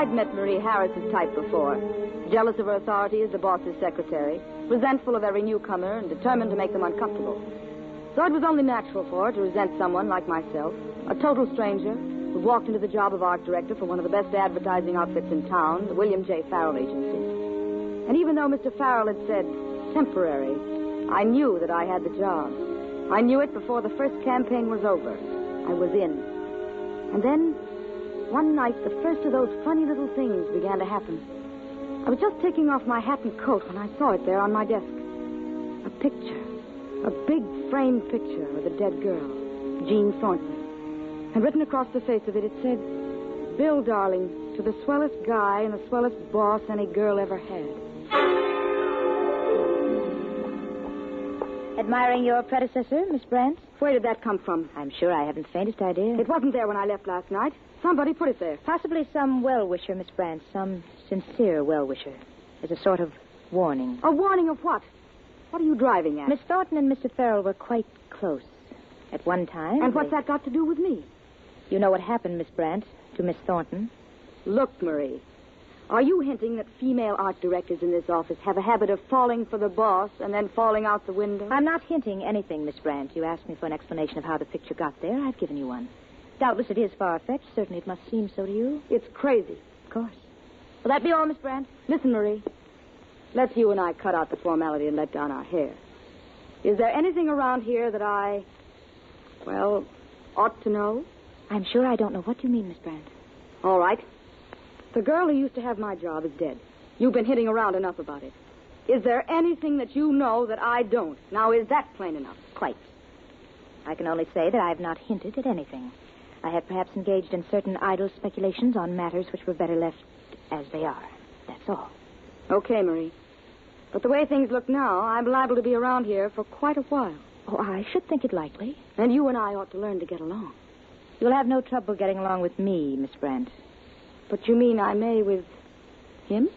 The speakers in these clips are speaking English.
I'd met Marie Harris's type before. Jealous of her authority as the boss's secretary, resentful of every newcomer, and determined to make them uncomfortable. So it was only natural for her to resent someone like myself, a total stranger, who walked into the job of art director for one of the best advertising outfits in town, the William J. Farrell Agency. And even though Mr. Farrell had said temporary, I knew that I had the job. I knew it before the first campaign was over. I was in. And then, one night, the first of those funny little things began to happen. I was just taking off my hat and coat when I saw it there on my desk. A picture. A big framed picture of a dead girl, Jean Thornton. And written across the face of it, it said, Bill, darling, to the swellest guy and the swellest boss any girl ever had. Admiring your predecessor, Miss Brandt? Where did that come from? I'm sure I haven't the faintest idea. It wasn't there when I left last night. Somebody put it there. Possibly some well-wisher, Miss Brandt, some sincere well-wisher, as a sort of warning. A warning of what? What are you driving at? Miss Thornton and Mr. Farrell were quite close at one time. And what's that got to do with me? You know what happened, Miss Brandt, to Miss Thornton? Look, Marie, are you hinting that female art directors in this office have a habit of falling for the boss and then falling out the window? I'm not hinting anything, Miss Brandt. You asked me for an explanation of how the picture got there. I've given you one. Doubtless it is far-fetched. Certainly it must seem so to you. It's crazy. Of course. Will that be all, Miss Brandt? Listen, Marie. Let's you and I cut out the formality and let down our hair. Is there anything around here that I, ought to know? I'm sure I don't know what you mean, Miss Brandt. All right. The girl who used to have my job is dead. You've been hitting around enough about it. Is there anything that you know that I don't? Now, is that plain enough? Quite. I can only say that I have not hinted at anything. I have perhaps engaged in certain idle speculations on matters which were better left as they are. That's all. Okay, Marie. But the way things look now, I'm liable to be around here for quite a while. Oh, I should think it likely. And you and I ought to learn to get along. You'll have no trouble getting along with me, Miss Brandt. But you mean I may with him?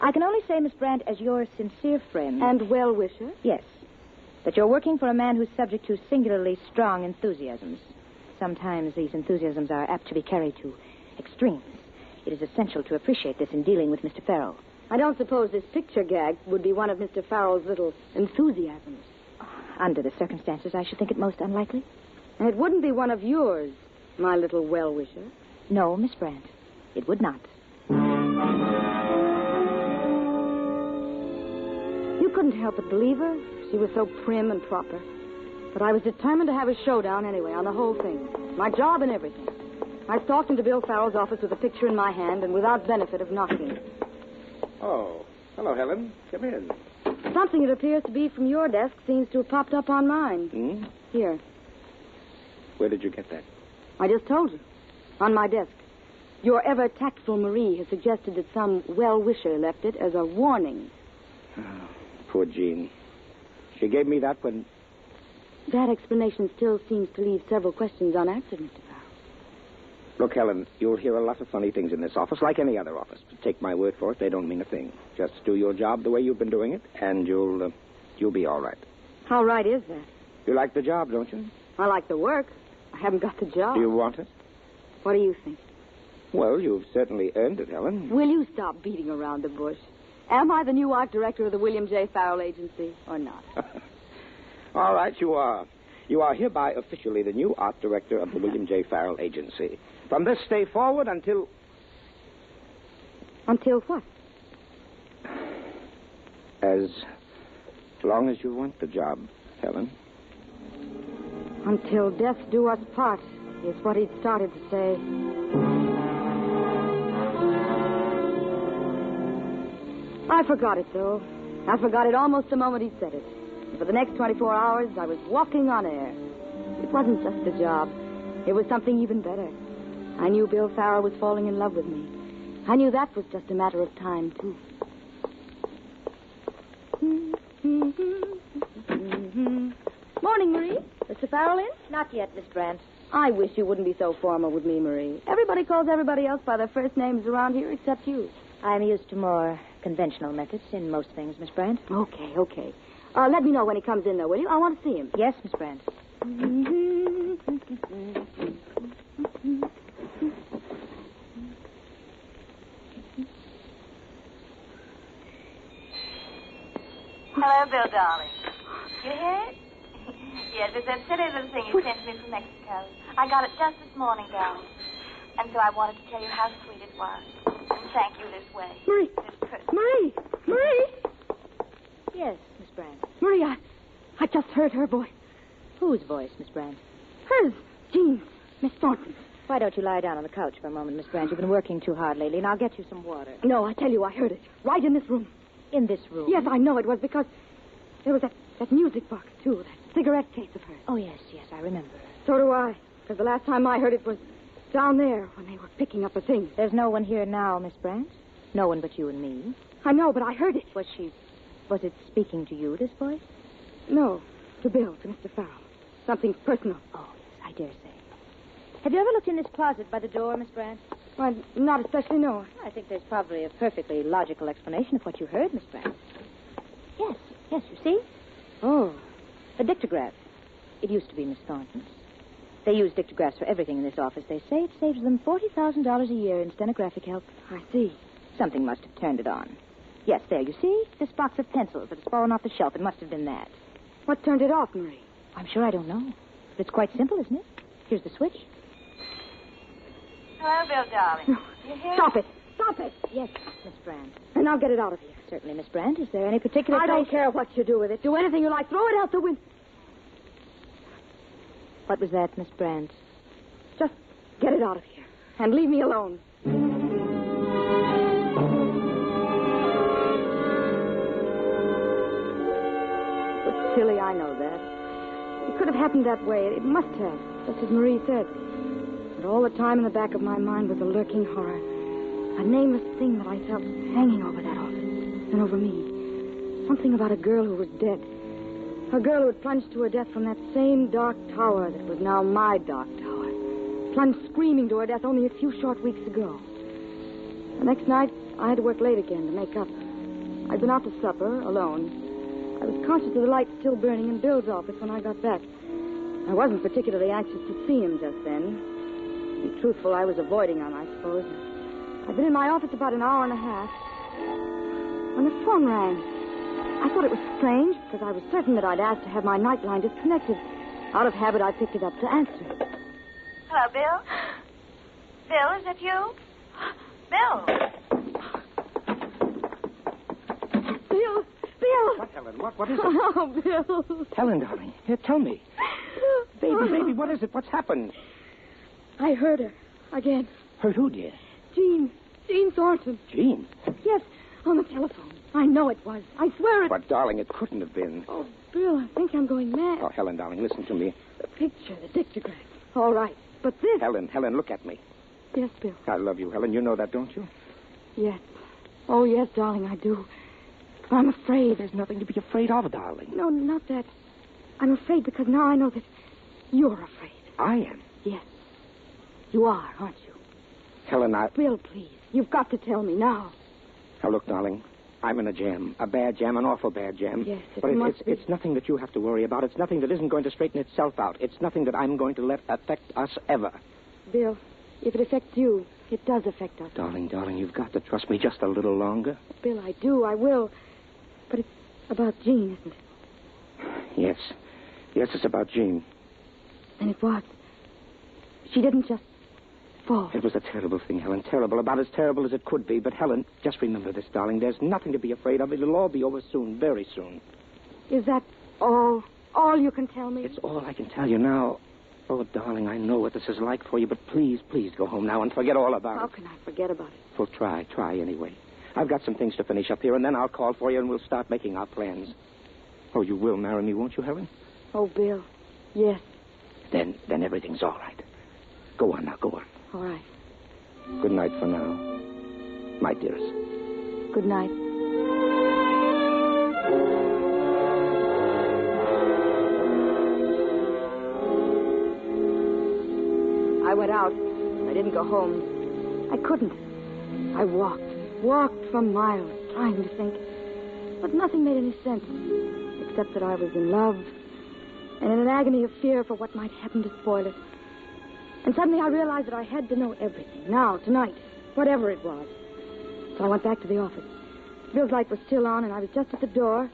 I can only say, Miss Brandt, as your sincere friend. And well-wisher? Yes. That you're working for a man who's subject to singularly strong enthusiasms. Sometimes these enthusiasms are apt to be carried to extremes. It is essential to appreciate this in dealing with Mr. Farrell. I don't suppose this picture gag would be one of Mr. Farrell's little enthusiasms. Under the circumstances, I should think it most unlikely. And it wouldn't be one of yours, my little well-wisher. No, Miss Brandt. It would not. You couldn't help but believe her. She was so prim and proper. But I was determined to have a showdown anyway on the whole thing. My job and everything. I stalked into Bill Farrell's office with a picture in my hand and without benefit of knocking. Oh, hello, Helen. Come in. Something that appears to be from your desk seems to have popped up on mine. Hmm? Here. Where did you get that? I just told you. On my desk. Your ever-tactful Marie has suggested that some well-wisher left it as a warning. Oh, poor Jean. She gave me that when... That explanation still seems to leave several questions unanswered, Mr. Farrell. Look, Helen, you'll hear a lot of funny things in this office, like any other office. But take my word for it, they don't mean a thing. Just do your job the way you've been doing it, and you'll be all right. How right is that? You like the job, don't you? I like the work. I haven't got the job. Do you want it? What do you think? Well, you've certainly earned it, Helen. Will you stop beating around the bush? Am I the new art director of the William J. Farrell Agency or not? All right, you are. You are hereby officially the new art director of the William J. Farrell Agency. From this day forward until... Until what? As long as you want the job, Helen. Until death do us part, is what he'd started to say. I forgot it, though. I forgot it almost the moment he said it. And for the next 24 hours, I was walking on air. It wasn't just a job. It was something even better. I knew Bill Farrell was falling in love with me. I knew that was just a matter of time, too. Morning, Marie. Mr. Farrell in? Not yet, Miss Brandt. I wish you wouldn't be so formal with me, Marie. Everybody calls everybody else by their first names around here except you. I'm used to more conventional methods in most things, Miss Brandt. Okay. Let me know when he comes in, though, will you? I want to see him. Yes, Miss Brandt. Hello, Bill, darling. You hear it? Yes, it's that silly little thing you sent me from Mexico. I got it just this morning, darling. And so I wanted to tell you how sweet it was. And thank you this way. Marie! This Christmas. Marie! Marie! Yes, Miss Brand. Marie, I just heard her voice. Whose voice, Miss Brand? Hers. Jean's. Miss Thornton. Why don't you lie down on the couch for a moment, Miss Brand? You've been working too hard lately, and I'll get you some water. No, I tell you, I heard it. Right in this room. In this room? Yes, I know it was because there was that music box, too. That cigarette case of hers. Oh, yes, I remember. So do I. Because the last time I heard it was down there when they were picking up the things. There's no one here now, Miss Brand? No one but you and me? I know, but I heard it. Was it speaking to you, this voice? No, to Bill, to Mr. Farrell. Something personal. Oh, yes, I dare say. Have you ever looked in this closet by the door, Miss Brand? Well, not especially, no. I think there's probably a perfectly logical explanation of what you heard, Miss Brand. Yes, you see? Oh. A dictograph. It used to be Miss Thornton's. They use dictographs for everything in this office. They say it saves them $40,000 a year in stenographic help. I see. Something must have turned it on. Yes, there, you see? This box of pencils that has fallen off the shelf. It must have been that. What turned it off, Marie? I'm sure I don't know. But it's quite simple, isn't it? Here's the switch. Hello, Bill, darling. You hear? Stop it. Stop it. Yes, Miss Brand. And now get it out of here. Certainly, Miss Brand. Is there any particular I don't place- care what you do with it. Do anything you like. Throw it out the window. What was that, Miss Brand? Just get it out of here. And leave me alone. It was silly, I know that. It could have happened that way. It must have, just as Marie said. But all the time in the back of my mind was a lurking horror. A nameless thing that I felt hanging over that office and over me. Something about a girl who was dead. A girl who had plunged to her death from that same dark tower that was now my dark tower. Plunged screaming to her death only a few short weeks ago. The next night, I had to work late again to make up. I'd been out to supper, alone. I was conscious of the light still burning in Bill's office when I got back. I wasn't particularly anxious to see him just then. To be truthful, I was avoiding him, I suppose. I'd been in my office about an hour and a half when the phone rang. I thought it was strange because I was certain that I'd asked to have my night line disconnected. Out of habit, I picked it up to answer. Hello, Bill? Bill, is it you? Bill! Bill! What, Helen? What is it? Oh, Bill. Helen, darling. Here, tell me. Baby, what is it? What's happened? I heard her. Again. Heard who, dear? Jean Thornton. Jean? Yes, on the telephone. I know it was. I swear it. But, darling, it couldn't have been. Oh, Bill, I think I'm going mad. Oh, Helen, darling, listen to me. The picture, the dictograph. All right. But this... Helen, look at me. Yes, Bill. I love you, Helen. You know that, don't you? Yes. Oh, yes, darling, I do. I'm afraid. There's nothing to be afraid of, darling. No, not that. I'm afraid because now I know that you're afraid. I am? Yes. You are, aren't you? Helen, Bill, please. You've got to tell me now. Now, look, darling. I'm in a jam. A bad jam, an awful bad jam. Yes, but must be. It's nothing that you have to worry about. It's nothing that isn't going to straighten itself out. It's nothing that I'm going to let affect us ever. Bill, if it affects you, it does affect us. Darling, you've got to trust me just a little longer. Bill, I do. I will. But it's about Jean, isn't it? Yes. Yes, it's about Jean. And it was. She didn't just fall. It was a terrible thing, Helen. Terrible. About as terrible as it could be. But, Helen, just remember this, darling. There's nothing to be afraid of. It'll all be over soon. Very soon. Is that all? All you can tell me? It's all I can tell you now. Oh, darling, I know what this is like for you, but please go home now and forget all about How it. can I forget about it? Well, try anyway. I've got some things to finish up here, and then I'll call for you, and we'll start making our plans. Oh, you will marry me, won't you, Helen? Oh, Bill. Yes. Then everything's all right. Go on now, go on. All right. Good night for now, my dearest. Good night. I went out. I didn't go home. I couldn't. I walked for miles, trying to think. But nothing made any sense, except that I was in love and in an agony of fear for what might happen to spoil it. And suddenly I realized that I had to know everything, now, tonight, whatever it was. So I went back to the office. Bill's light was still on, and I was just at the door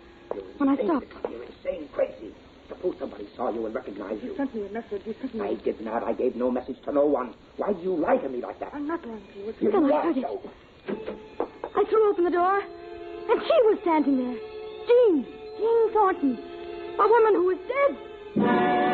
when I stopped. You're insane, crazy. Suppose somebody saw you and recognized you. You sent me a message. I did not. I gave no message to no one. Why do you lie to me like that? I'm not lying to you. You Then I are heard it. so. I threw open the door, and she was standing there. Jean Thornton. A woman who was dead.